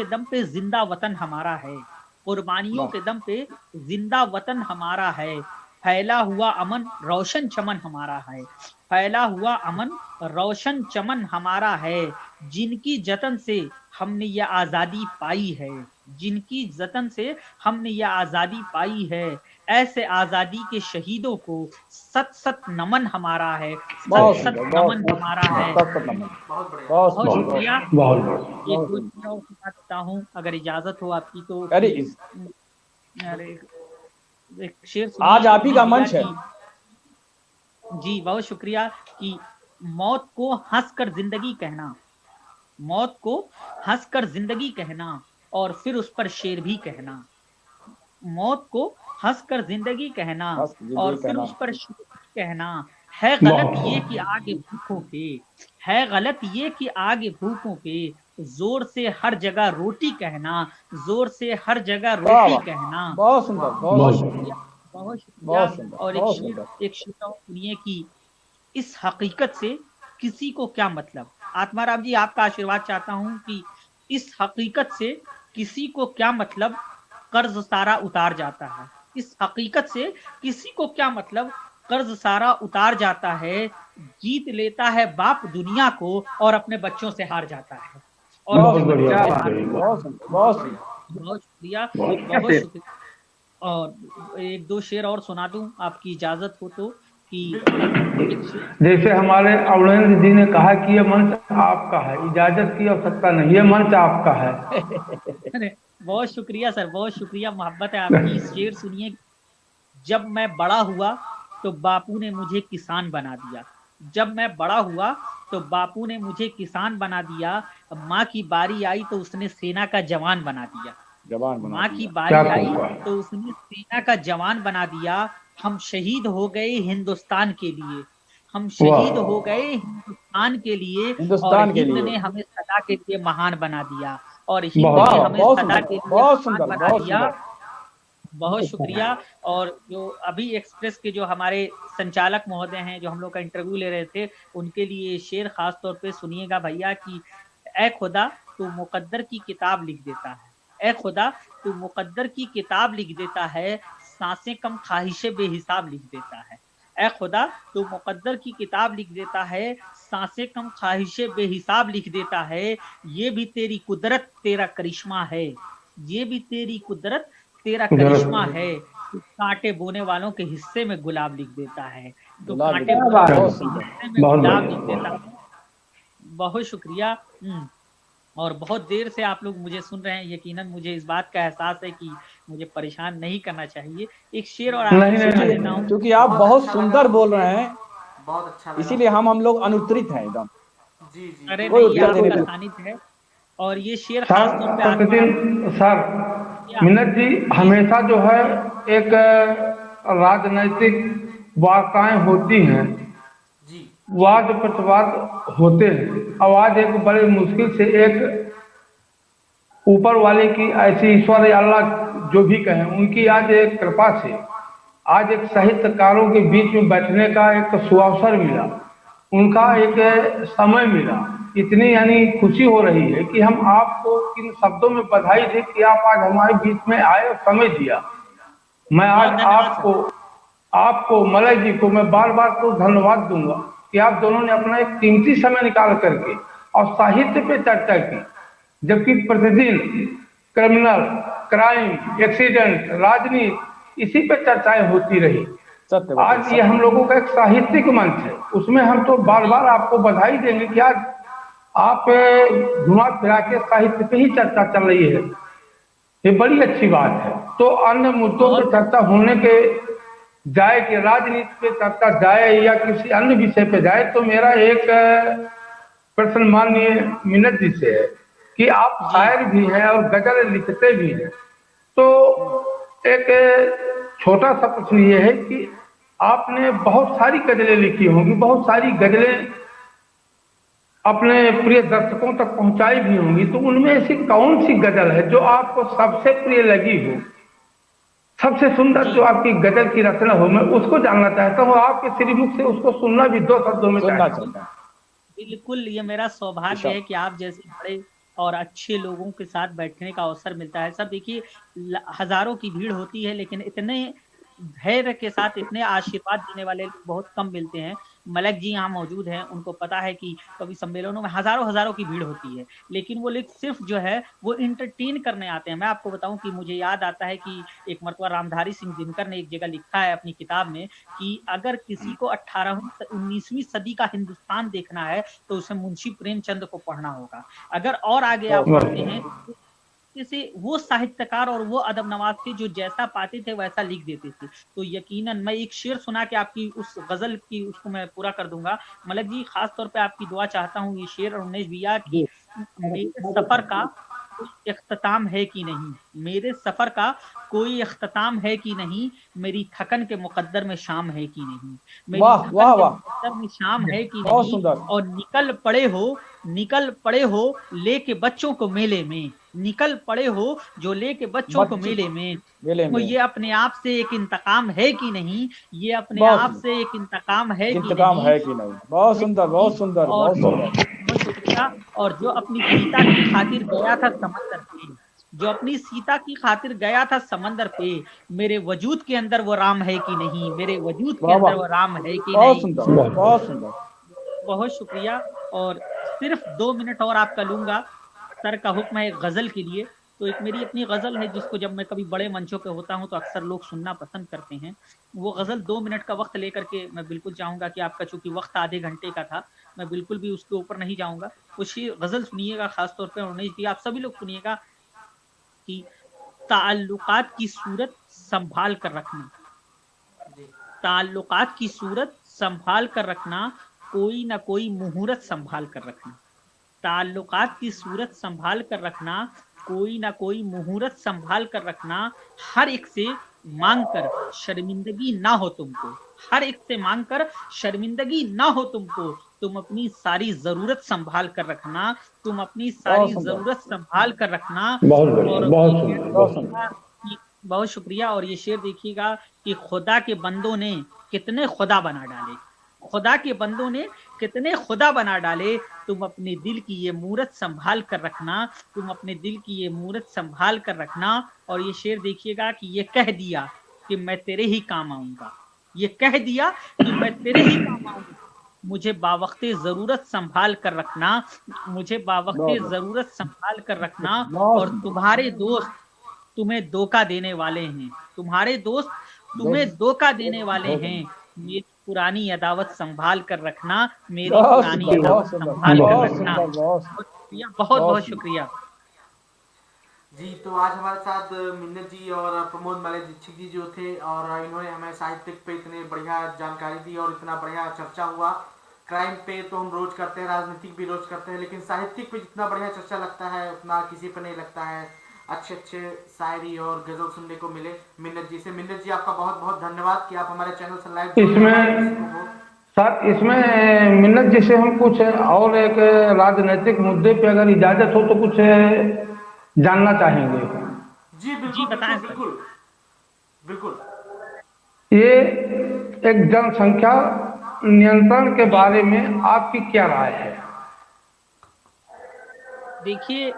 दम पे जिंदा वतन हमारा है, कुर्बानियों के दम पे जिंदा वतन हमारा है, फैला हुआ अमन रोशन चमन हमारा है, फैला हुआ अमन रोशन चमन हमारा है, जिनकी जतन से हमने ये आजादी पाई है, जिनकी जतन से हमने ये आजादी पाई है, ऐसे आजादी के शहीदों को सत सत नमन हमारा है, बहुत सत सत सुंदर, बहुत नमन हमारा है। बहुत बढ़िया। बहुत बहुत सुंदर। शुक्रिया। बहुत बहुत एक दो चीज़ें और सुना देता हूँ अगर इजाजत हो आपकी तो। अरे अरे एक शेर सुनिए आज आप ही का भैया मंच है। जी बहुत शुक्रिया कि मौत को हंसकर जिंदगी कहना, मौत को हंसकर जिंदगी कहना और फिर उस पर शेर भी कहना, मौत को हंसकर जिंदगी कहना हंस जिंदगी और फिर कहना। उस पर शेर भी कहना, है गलत ये कि आगे भूखों पे, है गलत ये कि आगे भूखों पे जोर से हर जगह रोटी कहना, जोर से हर जगह वाह रोटी वाह, कहना। बहुत सुंदर, बहुत बहुत शुक्रिया, बहुत शुक्रिया। बहुत सुंदर, और बहुत सुंदर। एक शेर और सुनिए कि इस हकीकत से किसी को क्या मतलब। आत्माराम जी, आपका आशीर्वाद चाहता हूं कि इस हकीकत से किसी को क्या मतलब, कर्ज सारा उतार जाता है। इस हकीकत से किसी को क्या मतलब, कर्ज सारा उतार जाता है, जीत लेता है बाप दुनिया को और अपने बच्चों से हार जाता है। और बहुत अपने बढ़िया, बच्चों से बहुत हार बढ़िया। बहुत सुंदर, बहुत सुंदर। बहुत शुक्रिया, बहुत बहुत शुक्रिया। और एक दो शेर और सुना दूं आपकी इजाजत हो तो, कि एक शेर। जैसे हमारे अवलेंद्र जी ने कहा कि ये मंच आपका है, इजाजत की आवश्यकता नहीं, ये मंच आपका है। अरे बहुत शुक्रिया सर, बहुत शुक्रिया, मोहब्बत है आपकी। शेर सुनिए। जब मैं बड़ा हुआ तो बापू ने मुझे किसान बना दिया। जब मैं बड़ा हुआ तो बापू ने मुझे किसान बना दिया। माँ की बारी आई तो उसने सेना का जवान बना दिया। जवान बना माँ की दिया। क्या बारी आई खूब कहा। तो उसने सेना का जवान बना दिया। हम शहीद हो गए हिंदुस्तान के लिए। हम शहीद हो वाह, गए हिंदुस्तान के लिए। और हिंदुस्तान के हिंद लिए। ने हमें सदा के लिए महान बना दिया। और हिंद बहुत ने वाह, हमें बहुत सदा सुंदर, के लिए बहुत महान सुंदर, बना बहुत दिया। सुंदर। बहुत शुक्रिया। और जो अभी एक्सप्रेस के जो हमारे संचालक महोदय हैं, जो हम लोग का इंटरव्यू ले रहे थे, उनके लिए शेर खास तौर पे सुनिएगा भैया कि ए खुदा तू मुकद्दर की किताब लिख देता है। ए खुदा तू मुकद्दर की किताब लिख देता है, सांसें कम ख्वाहिशें बेहिसाब लिख देता है। ए खुदा तू मुकद्दर की किताब लिख देता है, सांसें कम ख्वाहिशें बेहिसाब लिख देता है। ये भी तेरी कुदरत तेरा करिश्मा है। ये भी तेरी कुदरत तेरा करिश्मा जरूर। है। तू कांटे बोने वालों के हिस्से में गुलाब लिख देता है। तो गुलाब कांटे लिख बोने देता है, वालों बहुत के सुंदर। हिस्से में बहुत गुलाब बढ़िया, लिख बहुत देता है। बहुत शुक्रिया। और बहुत देर से आप लोग मुझे सुन रहे हैं, यकीनन मुझे इस बात का एहसास है कि मुझे परेशान नहीं करना चाहिए। एक शेर और नहीं, आखिरी नहीं, सुना नहीं। देता हूँ। क्योंकि आप बहुत बहुत अच्छा सुंदर लगा बोल मुझे, रहे हैं, बहुत अच्छा लगा। इसीलिए हम लोग अनुत्तरित हैं एकदम। जी जी अरे कोई नहीं, ये उत्तर देने आपका को। सानिध्य है। और ये शेर सर, खास तौर पे आत्मा प्रतिदिन सर, क्या मिनत जी हमेशा जो है एक राजनैतिक वार्ताएं होती हैं, जी वाद प्रतिवाद होते हैं। और आज एक बड़े मुश्किल से एक ऊपर वाले की ऐसी ईश्वर या अल्लाह जो भी कहें, उनकी आज एक कृपा से आज एक साहित्यकारों के बीच में बैठने का एक सुअवसर मिला, उनका एक समय मिला। इतनी यानी खुशी हो रही है कि हम आपको किन शब्दों में बधाई दें कि आप आज हमारे बीच में आए और समय दिया। मैं बहुत आज धन्यवाद आपको सर। आपको मलय जी को मैं बार बार तो धन्यवाद दूंगा कि आप दोनों ने अपना एक कीमती समय निकाल करके और साहित्य पे चर्चा की, जबकि प्रतिदिन क्रिमिनल, क्राइम, एक्सीडेंट, राजनीति इसी पे चर्चाएं होती रही। सत्य आज ये हम लोगों का एक साहित्यिक मंच है, उसमें हम तो बार बार आपको बधाई देंगे कि आज आप घुमा फिरा के साहित्य पे ही चर्चा चल रही है। ये बड़ी अच्छी बात है। तो अन्य मुद्दों पर चर्चा होने के जाए कि राजनीति पे चर्चा जाए या किसी अन्य विषय पे जाए, तो मेरा एक प्रश्न माननीय मिनत जी से है कि आप शायर भी हैं और गजल लिखते भी हैं। तो एक छोटा सा प्रश्न ये है कि आपने बहुत सारी गजलें लिखी होंगी, बहुत सारी गजलें अपने प्रिय दर्शकों तक पहुंचाई भी होंगी, तो उनमें ऐसी कौन सी गजल है जो आपको सबसे प्रिय लगी हो, सबसे सुंदर जो आपकी गजल की रचना हो? मैं उसको जानना चाहता हूँ, आपके श्रीमुख से उसको सुनना भी 2 शब्दों में सुनना चाहता हूँ। चाहता है। बिल्कुल, ये मेरा सौभाग्य है कि आप जैसे बड़े और अच्छे लोगों के साथ बैठने का अवसर मिलता है। सब देखिए, हजारों की भीड़ होती है, लेकिन इतने धैर्य के साथ इतने आशीर्वाद देने वाले लोग बहुत कम मिलते हैं। मलक जी यहाँ मौजूद हैं, उनको पता है कि कभी सम्मेलनों में हजारों हजारों की भीड़ होती है, लेकिन वो लोग सिर्फ जो है वो इंटरटेन करने आते हैं। मैं आपको बताऊं कि मुझे याद आता है कि एक मरतबा रामधारी सिंह दिनकर ने एक जगह लिखा है अपनी किताब में कि अगर किसी को 18वीं 19वीं सदी का हिंदुस्तान देखना है तो उसे मुंशी प्रेमचंद को पढ़ना होगा। अगर और आगे आप पढ़ते हैं, जैसे वो साहित्यकार और वो अदब नवाज थे जो जैसा पाते थे वैसा लिख देते थे। तो यकीनन मैं एक शेर सुना के आपकी उस गजल की उसको मैं पूरा कर दूंगा। मलक जी, खास तौर पे आपकी दुआ चाहता हूँ ये शेर और उन्नीस भैया की, मेरे सफर का कोई इख्तिताम है कि नहीं, मेरे सफर का कोई इख्तिताम है कि नहीं, मेरी थकन के मुकद्दर में शाम है कि नहीं, मेरी वाह, थकन वाह, के वाह। मुकद्दर में शाम है कि बहुत नहीं, सुंदर। और निकल पड़े हो लेके बच्चों को मेले में, निकल पड़े हो जो लेके बच्चों को मेले में। मेले तो में ये अपने आप से एक इंतकाम है कि नहीं, ये अपने बहुत आप से एक इंतकाम है कि इंतकाम नहीं। है कि नहीं। बहुत सुंदर, बहुत सुंदर, और बहुत सुंदर। बहुत शुक्रिया। और जो अपनी गीता की खातिर गया था समंदर पे, जो अपनी सीता की खातिर गया था समंदर पे, मेरे वजूद के अंदर वो राम है कि नहीं, मेरे वजूद के वाह अंदर वाह, वो राम है कि बहुत नहीं। सुंदर, बहुत सुंदर। बहुत शुक्रिया। और सिर्फ 2 मिनट और आपका लूंगा, सर का हुक्म है एक गजल के लिए। तो एक मेरी अपनी गजल है जिसको जब मैं कभी बड़े मंचों पे होता हूं तो अक्सर लोग सुनना पसंद करते हैं। वो गजल 2 मिनट का वक्त लेकर के मैं बिल्कुल चाहूंगा कि आपका चूंकि वक्त आधे घंटे का था, मैं बिल्कुल भी उसके ऊपर नहीं जाऊंगा। कुछ ही गजल सुनिएगा, खासतौर पर उन्नीस जी, आप सभी लोग सुनिएगा कि ताल्लुकात की सूरत संभाल कर रखना, ताल्लुकात की सूरत संभाल कर रखना, कोई ना कोई मुहूर्त संभाल कर रखना, ताल्लुकात की सूरत संभाल कर रखना, कोई ना कोई मुहूर्त संभाल कर रखना, हर एक से मांग कर शर्मिंदगी ना हो तुमको, हर एक से मांग कर शर्मिंदगी ना हो तुमको, तुम अपनी सारी जरूरत संभाल कर रखना, तुम अपनी सारी जरूरत संभाल कर रखना। बहुत बढ़िया, और बहुत ये सुंदर, बहुत बहुत सुंदर। बहुत शुक्रिया। और ये शेर देखिएगा कि खुदा के बंदों ने कितने खुदा बना डाले, खुदा के बंदों ने कितने खुदा बना डाले, तुम अपने दिल की ये मूरत संभाल कर रखना, तुम अपने दिल की ये मूरत संभाल कर रखना। और ये शेर देखिएगा कि ये कह दिया कि मैं तेरे ही काम आऊंगा, ये कह दिया कि मैं तेरे ही काम आऊंगा, मुझे बावक्ते जरूरत संभाल कर रखना, मुझे बावक्ते जरूरत संभाल कर रखना। और तुम्हारे दोस्त तुम्हें धोखा देने वाले हैं, तुम्हारे दोस्त तुम्हें धोखा देने वाले हैं, मेरी पुरानी अदावत संभाल कर रखना, मेरी पुरानी अदावत संभाल कर रखना। बहुत बहुत शुक्रिया। जी, तो आज हमारे साथ मिन्नत जी और प्रमोद माले दीक्षित जी जो थे, और इन्होंने हमें साहित्यिक पे इतने बढ़िया जानकारी दी और इतना बढ़िया चर्चा हुआ। क्राइम पे तो हम रोज करते हैं, राजनीतिक भी रोज करते हैं, लेकिन साहित्यिक पे जितना बढ़िया चर्चा लगता है उतना किसी पे नहीं लगता है। अच्छे अच्छे शायरी और गजल सुनने को मिले मिन्नत जी से। मिन्नत जी, आपका बहुत बहुत धन्यवाद कि आप हमारे चैनल से लाइव इसमें सर, इसमें मिन्नत जी से हम कुछ और एक राजनीतिक मुद्दे पे अगर इजाजत हो तो कुछ जानना चाहेंगे। जी बिल्कुल, बताएं सर। बिल्कुल बिल्कुल। ये एक जनसंख्या नियंत्रण के बारे में आपकी क्या राय है? देखिए,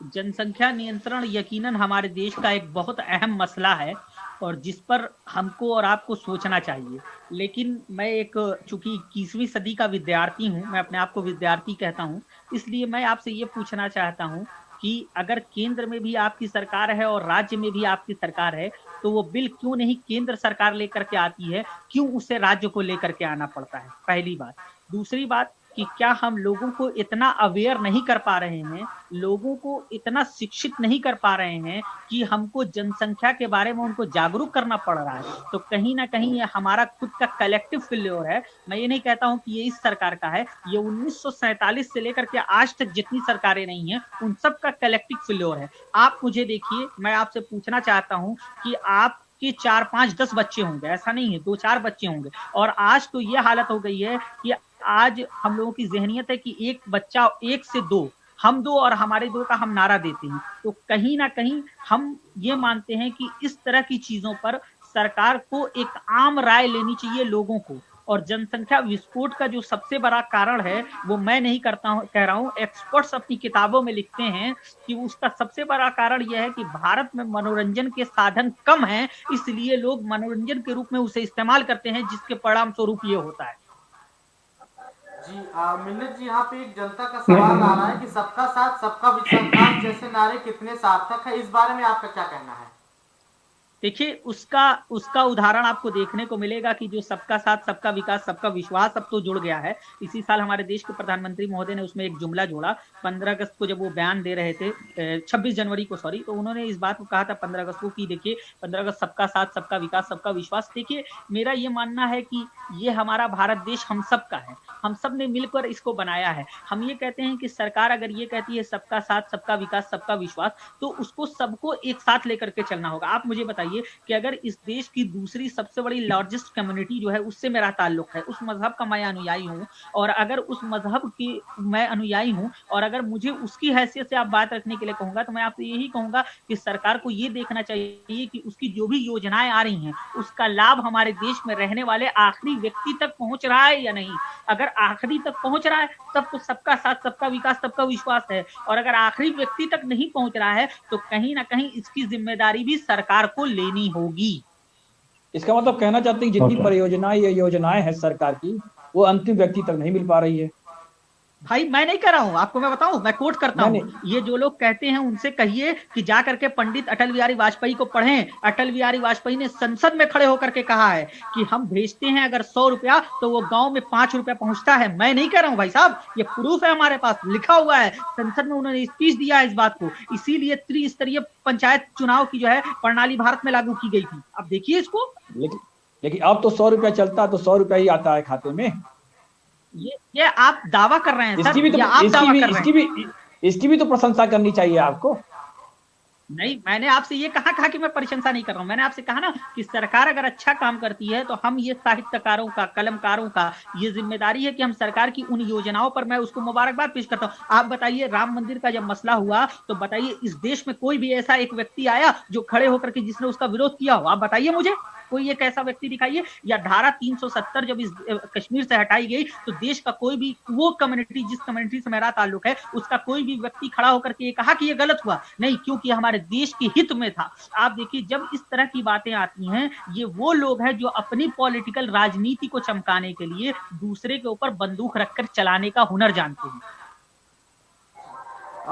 जनसंख्या नियंत्रण यकीनन हमारे देश का एक बहुत अहम मसला है और जिस पर हमको और आपको सोचना चाहिए। लेकिन मैं एक चूंकि 21वीं सदी का विद्यार्थी हूं, मैं अपने आप को विद्यार्थी कहता हूं, इसलिए मैं आपसे ये पूछना चाहता हूं कि अगर केंद्र में भी आपकी सरकार है और राज्य में भी आपकी सरकार है, तो वो बिल क्यों नहीं केंद्र सरकार लेकर के आती है, क्यों उसे राज्य को लेकर के आना पड़ता है? पहली बात। दूसरी बात कि क्या हम लोगों को इतना अवेयर नहीं कर पा रहे हैं, लोगों को इतना शिक्षित नहीं कर पा रहे हैं कि हमको जनसंख्या के बारे में उनको जागरूक करना पड़ रहा है? तो कहीं ना कहीं ये हमारा खुद का कलेक्टिव फेल्योर है। मैं ये नहीं कहता हूं कि ये इस सरकार का है, ये 1947 से लेकर के आज तक जितनी सरकारें नहीं है उन सब का कलेक्टिव फेल्योर है। आप मुझे देखिए, मैं आपसे पूछना चाहता हूं कि आप कि 4, 5, 10 बच्चे होंगे, ऐसा नहीं है, 2-4 बच्चे होंगे, और आज तो ये हालत हो गई है कि आज हम लोगों की ज़हनियत है कि एक बच्चा 1 से 2, हम 2 और हमारे 2 का हम नारा देते हैं। तो कहीं ना कहीं हम ये मानते हैं कि इस तरह की चीजों पर सरकार को एक आम राय लेनी चाहिए लोगों को। और जनसंख्या विस्फोट का जो सबसे बड़ा कारण है वो मैं नहीं कह रहा हूँ, एक्सपर्ट्स अपनी किताबों में लिखते हैं कि उसका सबसे बड़ा कारण यह है कि भारत में मनोरंजन के साधन कम हैं, इसलिए लोग मनोरंजन के रूप में उसे इस्तेमाल करते हैं, जिसके परिणाम स्वरूप ये होता है। जी मिन्नत जी, यहाँ पे एक जनता का सवाल आ रहा है कि सबका साथ सबका विकास जैसे नारे कितने सार्थक है, इस बारे में आपका क्या कहना है? देखिए, उसका उदाहरण आपको देखने को मिलेगा कि जो सबका साथ सबका विकास सबका विश्वास अब तो जुड़ गया है। इसी साल हमारे देश के प्रधानमंत्री महोदय ने उसमें एक जुमला जोड़ा। 15 अगस्त को जब वो बयान दे रहे थे, 26 जनवरी को सॉरी, तो उन्होंने इस बात को कहा था 15 अगस्त को कि देखिए 15 अगस्त सबका साथ सबका विकास सबका विश्वास। देखिए, मेरा ये मानना है कि ये हमारा भारत देश हम सब का है, हम सब ने मिलकर इसको बनाया है। हम ये कहते हैं कि सरकार अगर ये कहती है सबका साथ सबका विकास सबका विश्वास, तो उसको सबको एक साथ लेकर के चलना होगा। आप मुझे बताइए कि अगर इस देश की दूसरी सबसे बड़ी लार्जेस्ट कम्युनिटी जो है उससे मेरा ताल्लुक है, उस मजहब का मैं अनुयायी हूँ, और अगर उस मजहब की मैं अनुयायी हूँ और अगर मुझे उसकी हैसियत से आप बात रखने के लिए कहूंगा, तो मैं आपसे यही कहूंगा कि सरकार को ये देखना चाहिए कि उसकी जो भी योजनाएं आ रही हैं उसका लाभ हमारे देश में रहने वाले आखिरी व्यक्ति तक पहुंच रहा है या नहीं। अगर आखिरी तक पहुंच रहा है तब तो सबका साथ, सबका विकास, सबका विश्वास है, और अगर आखिरी व्यक्ति तक नहीं पहुंच रहा है तो कहीं ना कहीं इसकी जिम्मेदारी भी सरकार को लेनी होगी। इसका मतलब कहना चाहते हैं कि जितनी परियोजनाएं या योजनाएं हैं सरकार की, वो अंतिम व्यक्ति तक नहीं मिल पा रही है। भाई मैं नहीं कर रहा हूं, आपको मैं बताऊं, मैं कोट करता नहीं हूं, ये जो लोग कहते हैं उनसे कहिए कि जा करके पंडित अटल बिहारी वाजपेयी को पढ़ें। अटल बिहारी वाजपेयी ने संसद में खड़े होकर के कहा है कि हम भेजते हैं अगर 100 रुपया तो वो गांव में 5 रुपया पहुंचता है। मैं नहीं कह रहा हूं भाई साहब, ये प्रूफ है हमारे पास, लिखा हुआ है, संसद में उन्होंने स्पीच दिया है इस बात को। इसीलिए त्रिस्तरीय पंचायत चुनाव की जो है प्रणाली भारत में लागू की गई थी। अब देखिए इसको। लेकिन अब तो 100 रुपया चलता है तो 100 रुपया ही आता है खाते में। ये आप दावा कर रहे हैं सर, ये आप दावा कर रहे हैं। इसकी भी तो प्रशंसा करनी चाहिए आपको। नहीं, मैंने आपसे ये कहा कि मैं प्रशंसा नहीं कर रहा हूं। मैंने आपसे कहा ना कि सरकार अगर अच्छा काम करती है तो हम ये साहित्यकारों का, कलमकारों का ये जिम्मेदारी है कि हम सरकार की उन योजनाओं पर मैं उसको मुबारकबाद पेश करता हूं। आप बताइए, राम मंदिर का जब मसला हुआ तो बताइए इस देश में कोई भी ऐसा एक व्यक्ति आया जो खड़े होकर के जिसने उसका विरोध किया हो? आप बताइए मुझे, कोई एक ऐसा व्यक्ति दिखाइए। या धारा 370 जब इस कश्मीर से हटाई गई तो देश का कोई भी वो कम्युनिटी, जिस कम्युनिटी से मेरा ताल्लुक है, उसका कोई भी व्यक्ति खड़ा होकर के ये कहा कि ये गलत हुआ? नहीं, क्योंकि हमारे देश के हित में था। आप देखिए, जब इस तरह की बातें आती हैं, ये वो लोग हैं जो अपनी पॉलिटिकल राजनीति को चमकाने के लिए दूसरे के ऊपर बंदूक रखकर चलाने का हुनर जानते हैं।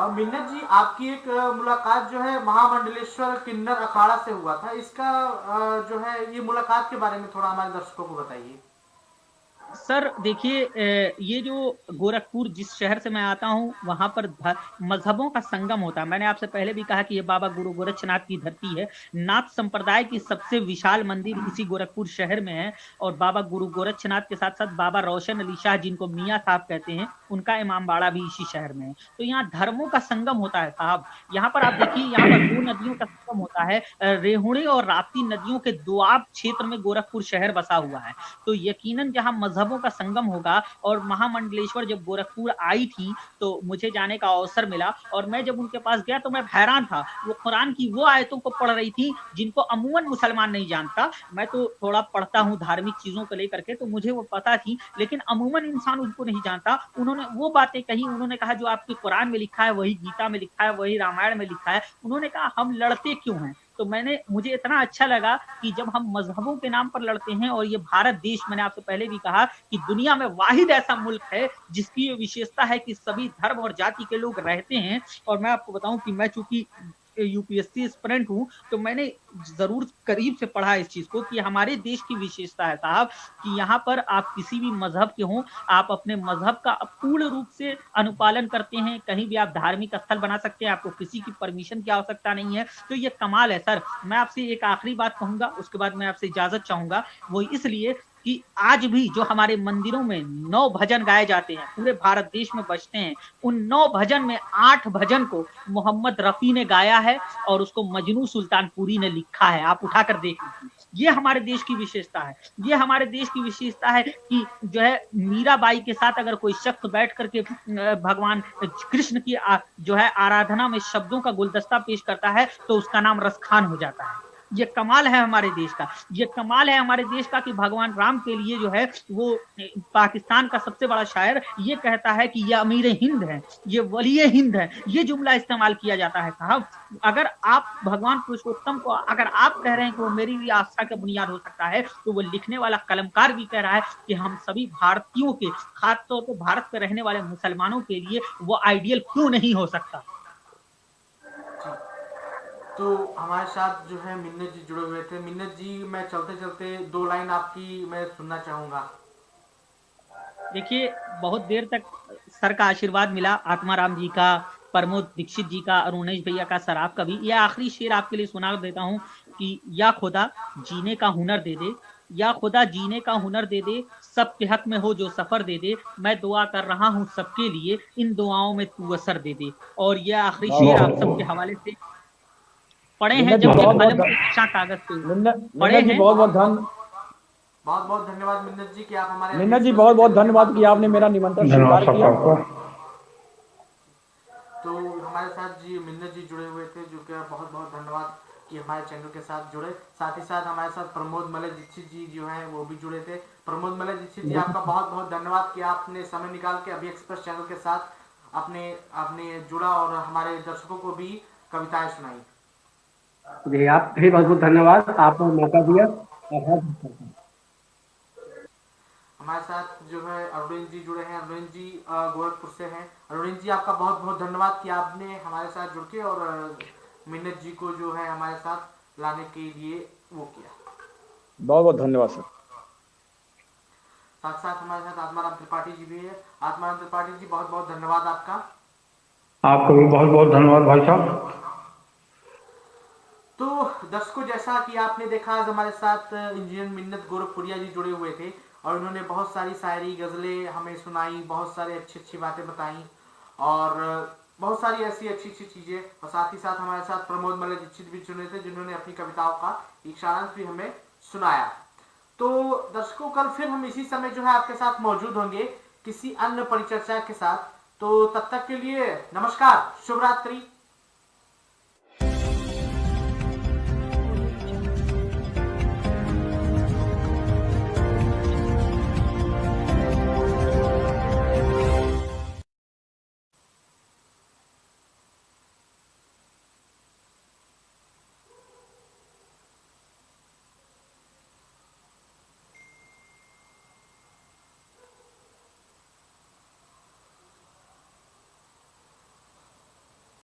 मिन्नत जी, आपकी एक मुलाकात जो है महामंडलेश्वर किन्नर अखाड़ा से हुआ था, इसका जो है ये मुलाकात के बारे में थोड़ा हमारे दर्शकों को बताइए। सर देखिए, ये जो गोरखपुर जिस शहर से मैं आता हूँ वहां पर मजहबों का संगम होता है। मैंने आपसे पहले भी कहा कि ये बाबा गुरु गोरक्षनाथ की धरती है। नाथ संप्रदाय की सबसे विशाल मंदिर इसी गोरखपुर शहर में है, और बाबा गुरु गोरक्षनाथ के साथ साथ बाबा रोशन अली शाह, जिनको मियाँ साहब कहते हैं, उनका इमामबाड़ा भी इसी शहर में है। तो यहाँ धर्मों का संगम होता है साहब। यहाँ पर आप देखिए, यहाँ पर 2 नदियों का संगम होता है। रेहुणी और राप्ती नदियों के दोआब क्षेत्र में गोरखपुर शहर बसा हुआ है। तो यकीनन जहाँ मजहबों का संगम होगा, और महामंडलेश्वर जब गोरखपुर आई थी तो मुझे जाने का अवसर मिला, और मैं जब उनके पास गया तो मैं हैरान था। वो कुरान की वो आयतों को पढ़ रही थी जिनको अमूमन मुसलमान नहीं जानता। मैं तो थोड़ा पढ़ता हूँ धार्मिक चीजों को लेकर के, तो मुझे वो पता थी, लेकिन अमूमन इंसान उनको नहीं जानता। उन्होंने वो बातें कही, उन्होंने कहा जो आपके कुरान में लिखा है वही गीता में लिखा है, वही रामायण में लिखा है। उन्होंने कहा हम लड़ते क्यों हैं? तो मुझे इतना अच्छा लगा कि जब हम मजहबों के नाम पर लड़ते हैं, और ये भारत देश, मैंने आपसे पहले भी कहा कि दुनिया में वाहिद ऐसा मुल्क है जिसकी ये विशेषता है कि सभी धर्म और जाति के लोग रहते हैं। और मैं आपको बताऊं कि मैं चूंकि यूपीएससी एस्पिरेंट हूं, तो मैंने जरूर करीब से पढ़ा इस चीज को कि हमारे देश की विशेषता है साहब कि यहाँ पर आप किसी भी मजहब के हों, आप अपने मजहब का पूर्ण रूप से अनुपालन करते हैं। कहीं भी आप धार्मिक स्थल बना सकते हैं, आपको किसी की परमिशन की आवश्यकता नहीं है। तो ये कमाल है सर। मैं आपसे एक आखिरी बात कहूंगा, उसके बाद मैं आपसे इजाजत चाहूंगा। वो इसलिए कि आज भी जो हमारे मंदिरों में 9 भजन गाए जाते हैं, पूरे भारत देश में बजते हैं, उन 9 भजन में 8 भजन को मोहम्मद रफी ने गाया है और उसको मजनू सुल्तानपुरी ने लिखा है। आप उठाकर देख लीजिए, ये हमारे देश की विशेषता है। ये हमारे देश की विशेषता है कि जो है मीराबाई के साथ अगर कोई शख्स बैठ करके भगवान कृष्ण की जो है आराधना में शब्दों का गुलदस्ता पेश करता है तो उसका नाम रसखान हो जाता है। ये कमाल है हमारे देश का। ये कमाल है हमारे देश का कि भगवान राम के लिए जो है वो पाकिस्तान का सबसे बड़ा शायर ये कहता है कि ये अमीर हिंद है, ये वली हिंद है। ये जुमला इस्तेमाल किया जाता है साहब। अगर आप भगवान पुरुषोत्तम को अगर आप कह रहे हैं कि वो मेरी भी आस्था का बुनियाद हो सकता है, तो वो लिखने वाला कलमकार भी कह रहा है कि हम सभी भारतीयों के, खासतौर पर भारत में रहने वाले मुसलमानों के लिए वो आइडियल क्यों नहीं हो सकता। तो हमारे साथ जो है मिन्नत जी जुड़े हुए थे। मिन्नत जी, मैं चलते चलते 2 लाइन आपकी मैं सुनना चाहूंगा। देखिए, बहुत देर तक सर का आशीर्वाद मिला, आत्माराम जी का, प्रमोद दीक्षित जी का, अरुणेश भैया का, सर आपका भी। यह आखिरी शेर आपके लिए सुना देता हूँ कि या खुदा जीने का हुनर दे दे, या खुदा जीने का हुनर दे दे, सबके हक में हो जो सफर दे दे, मैं दुआ कर रहा हूँ सबके लिए, इन दुआओं में तू असर दे दे। और यह आखिरी शेर आप सबके हवाले से पढ़े हैं जब ये कलम के कागज पे पढ़े हैं। बहुत बहुत धन्यवाद मिन्नत जी कि आप हमारे मिन्नत जी बहुत बहुत धन्यवाद कि आपने मेरा निमंत्रण स्वीकार किया। तो हमारे साथ जी मिन्नत जी जुड़े हुए थे, जो कि बहुत बहुत धन्यवाद कि हमारे चैनल के साथ जुड़े। साथ ही साथ हमारे साथ प्रमोद मलय दीक्षित जी जो हैं वो भी जुड़े थे। प्रमोद मल्ल दीक्षित जी, आपका बहुत बहुत धन्यवाद कि आपने समय निकाल के अभी एक्सप्रेस चैनल के साथ आपने आपने जुड़ा और हमारे दर्शकों को भी कविताएं सुनाई। जी, आप भी बहुत बहुत धन्यवाद, आपने मौका दिया। आभार। हमारे साथ जो है अरुण जी जुड़े हैं। अरुण जी गोरखपुर से हैं। अरुण जी, आपका बहुत बहुत धन्यवाद कि आपने हमारे साथ जुड़ के और मिन्नत जी को जो है हमारे साथ लाने के लिए वो किया। बहुत बहुत धन्यवाद सर। साथ साथ हमारे साथ आत्माराम त्रिपाठी जी भी है। आत्माराम त्रिपाठी जी, बहुत बहुत धन्यवाद आपका। आपको भी बहुत बहुत धन्यवाद भाई साहब। तो दर्शकों, जैसा कि आपने देखा, आज हमारे साथ इंजीनियर मिन्नत गोरखपुरिया जी जुड़े हुए थे और उन्होंने बहुत सारी शायरी गजलें हमें सुनाई, बहुत सारी अच्छी अच्छी बातें बताई और बहुत सारी ऐसी अच्छी अच्छी चीजें। और साथ ही साथ हमारे साथ प्रमोद मल्ल दीक्षित भी जुड़े थे, जिन्होंने अपनी कविताओं का एक सारांश भी हमें सुनाया। तो दर्शकों, कल फिर हम इसी समय जो है आपके साथ मौजूद होंगे किसी अन्य परिचर्चा के साथ। तो तब तक के लिए नमस्कार, शुभ रात्रि।